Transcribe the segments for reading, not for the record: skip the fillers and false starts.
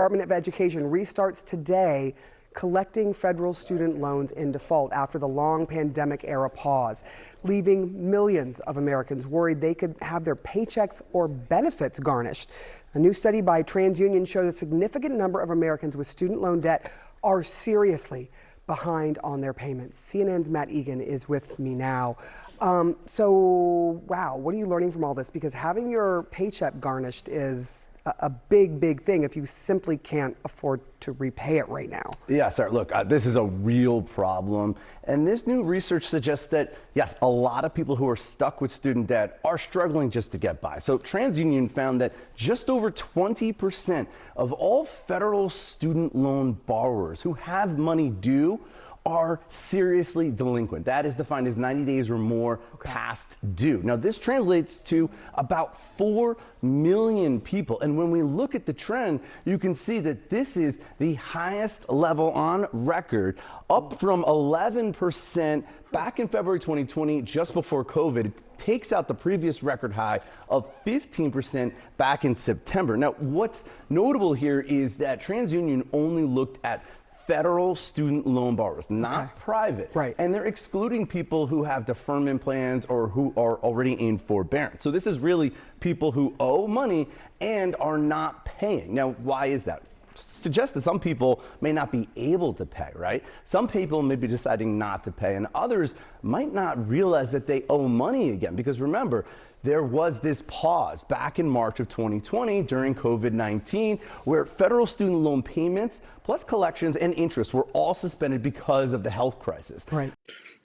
Department of Education restarts today collecting federal student loans in default after the long pandemic-era pause, leaving millions of Americans worried they could have their paychecks or benefits garnished. A new study by TransUnion shows a significant number of Americans with student loan debt are seriously behind on their payments. CNN's Matt Egan is with me now. Wow, what are you learning from all this? Because having your paycheck garnished is a big thing if you simply can't afford to repay it right now. Yeah, sir. Look, this is a real problem. And this new research suggests that, yes, a lot of people who are stuck with student debt are struggling just to get by. So TransUnion found that just over 20% of all federal student loan borrowers who have money due are seriously delinquent. That is defined as 90 days or more past due. Now, this translates to about 4 million people. And when we look at the trend, you can see that this is the highest level on record, up from 11% back in February 2020, just before COVID. It takes out the previous record high of 15% back in September. Now, what's notable here is that TransUnion only looked at federal student loan borrowers, not private. Right. And they're excluding people who have deferment plans or who are already in forbearance. So this is really people who owe money and are not paying. Now, why is that? Suggests that some people may not be able to pay, right? Some people may be deciding not to pay, and others might not realize that they owe money again. Because remember, there was this pause back in March of 2020 during COVID-19 where federal student loan payments plus collections and interest were all suspended because of the health crisis. Right.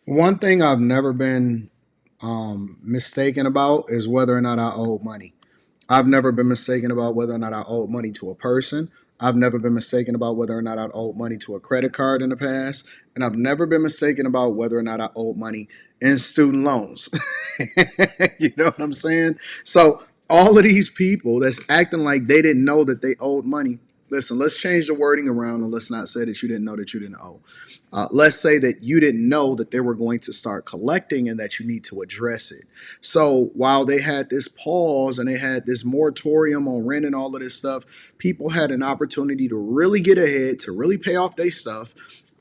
One thing I've never been mistaken about is whether or not I owe money. I've never been mistaken about whether or not I owe money to a person. I've never been mistaken about whether or not I owed money to a credit card in the past. And I've never been mistaken about whether or not I owed money in student loans. You know what I'm saying? So all of these people that's acting like they didn't know that they owed money, listen, let's change the wording around and let's not say that you didn't know that you didn't owe. Let's say that you didn't know that they were going to start collecting and that you need to address it. So while they had this pause and they had this moratorium on rent and all of this stuff, people had an opportunity to really get ahead, to really pay off their stuff.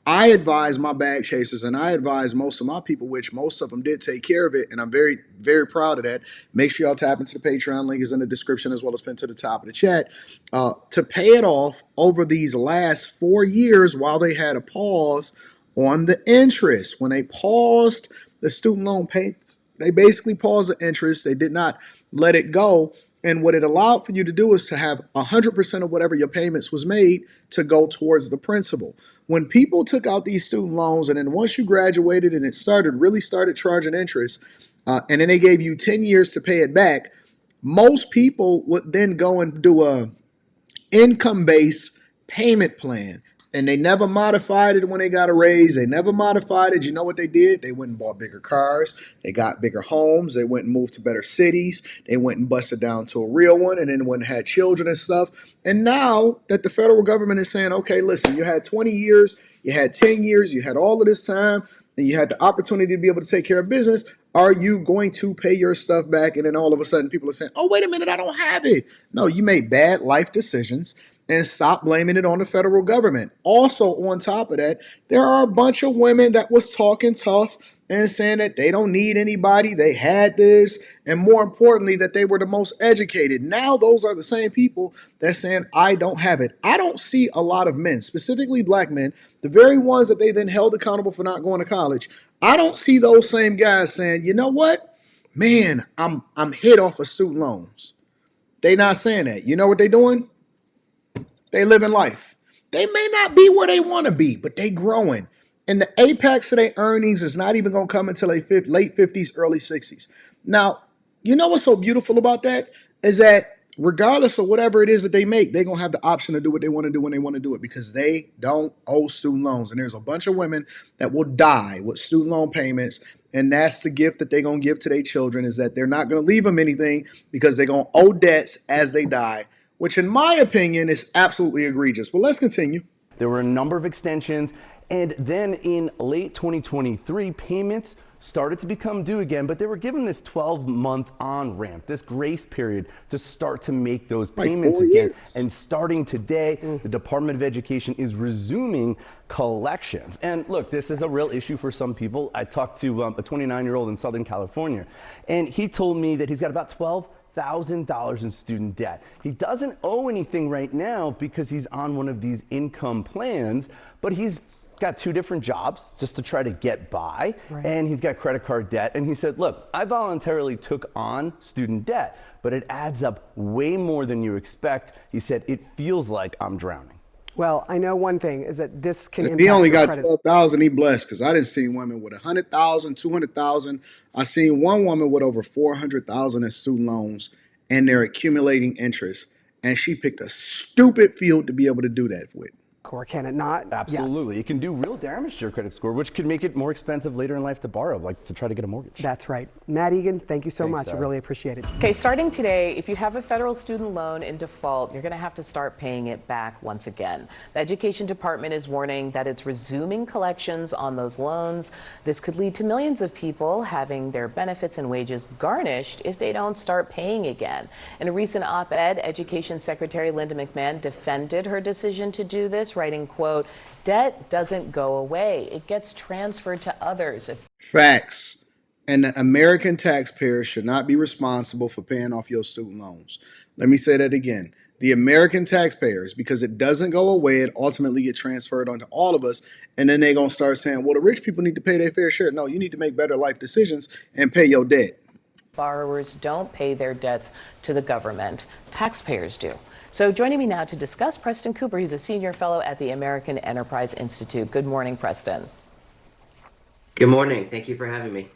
I advise my bag chasers and I advise most of my people, which most of them did take care of it. And I'm very, very proud of that. Make sure y'all tap into the Patreon link is in the description as well as pinned to the top of the chat to pay it off over these last 4 years while they had a pause on the interest. When they paused the student loan payments, they basically paused the interest. They did not let it go. And what it allowed for you to do is to have 100% of whatever your payments was made to go towards the principal. When people took out these student loans and then once you graduated and it really started charging interest, and then they gave you 10 years to pay it back, most people would then go and do a income-based payment plan. And they never modified it when they got a raise. They never modified it. You know what they did? They went and bought bigger cars. They got bigger homes. They went and moved to better cities. They went and busted down to a real one and then went and had children and stuff. And now that the federal government is saying, okay, listen, you had 20 years, you had 10 years, you had all of this time, and you had the opportunity to be able to take care of business. Are you going to pay your stuff back? And then all of a sudden people are saying, oh, wait a minute, I don't have it. No, you made bad life decisions and stop blaming it on the federal government. Also, on top of that, there are a bunch of women that was talking tough and saying that they don't need anybody, they had this, and more importantly, that they were the most educated. Now those are the same people that's saying, I don't have it. I don't see a lot of men, specifically black men, the very ones that they then held accountable for not going to college. I don't see those same guys saying, you know what? Man, I'm hit off of student loans. They not saying that. You know what they doing? They living life. They may not be where they want to be, but they growing. And the apex of their earnings is not even going to come until late 50s, early 60s. Now, you know what's so beautiful about that is that regardless of whatever it is that they make, they're going to have the option to do what they want to do when they want to do it because they don't owe student loans. And there's a bunch of women that will die with student loan payments. And that's the gift that they're going to give to their children is that they're not going to leave them anything because they're going to owe debts as they die, which in my opinion is absolutely egregious. But let's continue. There were a number of extensions, and then in late 2023, payments started to become due again, but they were given this 12-month on-ramp, this grace period to start to make those payments again. Years. And starting today, the Department of Education is resuming collections. And look, this is a real issue for some people. I talked to a 29-year-old in Southern California, and he told me that he's got about $12,000 in student debt. He doesn't owe anything right now because he's on one of these income plans, but he's got 2 different jobs just to try to get by, and he's got credit card debt. And he said, look, I voluntarily took on student debt, but it adds up way more than you expect. He said, it feels like I'm drowning. Well, I know one thing is that this can impact He only your got credit. 12,000. He blessed, because I didn't see women with 100,000, 200,000. I seen one woman with over 400,000 in student loans, and they're accumulating interest. And she picked a stupid field to be able to do that with. Or can it not? Absolutely. Yes. It can do real damage to your credit score, which could make it more expensive later in life to borrow, like to try to get a mortgage. That's right. Matt Egan, thank you so Thanks, much. I Sarah. really appreciate it. Okay, starting today, if you have a federal student loan in default, you're going to have to start paying it back once again. The Education Department is warning that it's resuming collections on those loans. This could lead to millions of people having their benefits and wages garnished if they don't start paying again. In a recent op-ed, Education Secretary Linda McMahon defended her decision to do this, writing, quote, "Debt doesn't go away. It gets transferred to others." Facts. And the American taxpayer should not be responsible for paying off your student loans. Let me say that again. The American taxpayers, because it doesn't go away, it ultimately get transferred onto all of us. And then they're going to start saying, well, the rich people need to pay their fair share. No, you need to make better life decisions and pay your debt. Borrowers don't pay their debts to the government. Taxpayers do. So joining me now to discuss, Preston Cooper. He's a senior fellow at the American Enterprise Institute. Good morning, Preston. Good morning. Thank you for having me.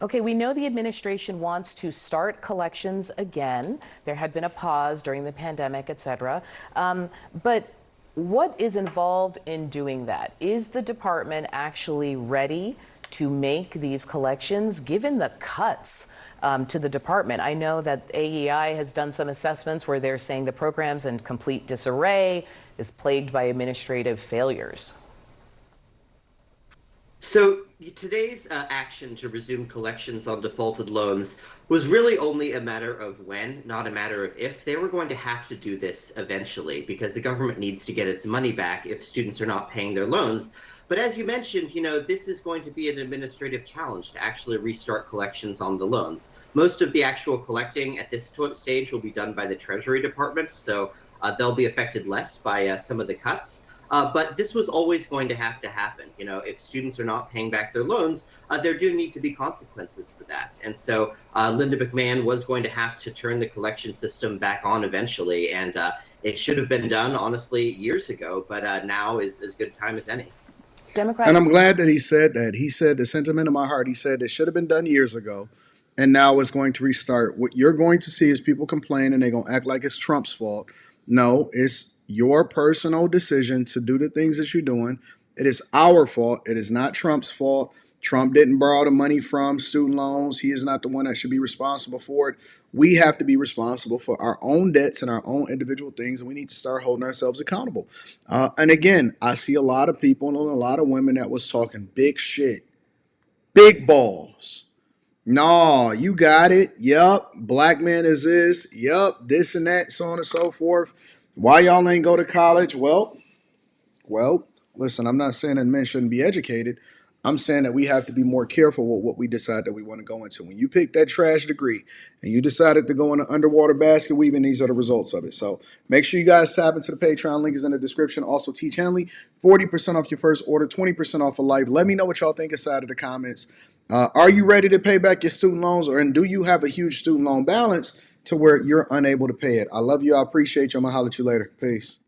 Okay, we know the administration wants to start collections again. There had been a pause during the pandemic, et cetera. But what is involved in doing that? Is the department actually ready to make these collections, given the cuts to the department? I know that AEI has done some assessments where they're saying the program's in complete disarray, is plagued by administrative failures. So today's action to resume collections on defaulted loans was really only a matter of when, not a matter of if. They were going to have to do this eventually because the government needs to get its money back if students are not paying their loans. But as you mentioned, this is going to be an administrative challenge to actually restart collections on the loans. Most of the actual collecting at this stage will be done by the Treasury Department, so they'll be affected less by some of the cuts. But this was always going to happen. If students are not paying back their loans, there do need to be consequences for that. And so Linda McMahon was going to have to turn the collection system back on eventually. And it should have been done, honestly, years ago. But now is as good a time as any. And I'm glad that he said that. He said, the sentiment in my heart, he said it should have been done years ago. And now it's going to restart. What you're going to see is people complain and they're going to act like it's Trump's fault. No, it's your personal decision to do the things that you're doing. It is our fault. It is not Trump's fault. Trump didn't borrow the money from student loans. He is not the one that should be responsible for it. We have to be responsible for our own debts and our own individual things, and we need to start holding ourselves accountable. And again, I see a lot of people and a lot of women that was talking big shit, big balls. No, you got it. Yup. Black man is this. Yup. This and that, so on and so forth. Why y'all ain't go to college? Well, listen, I'm not saying that men shouldn't be educated. I'm saying that we have to be more careful with what we decide that we want to go into. When you pick that trash degree and you decided to go into underwater basket weaving, these are the results of it. So make sure you guys tap into the Patreon. Link is in the description. Also, Teach Henley, 40% off your first order, 20% off for life. Let me know what y'all think inside of the comments. Are you ready to pay back your student loans, and do you have a huge student loan balance to where you're unable to pay it? I love you. I appreciate you. I'm going to holler at you later. Peace.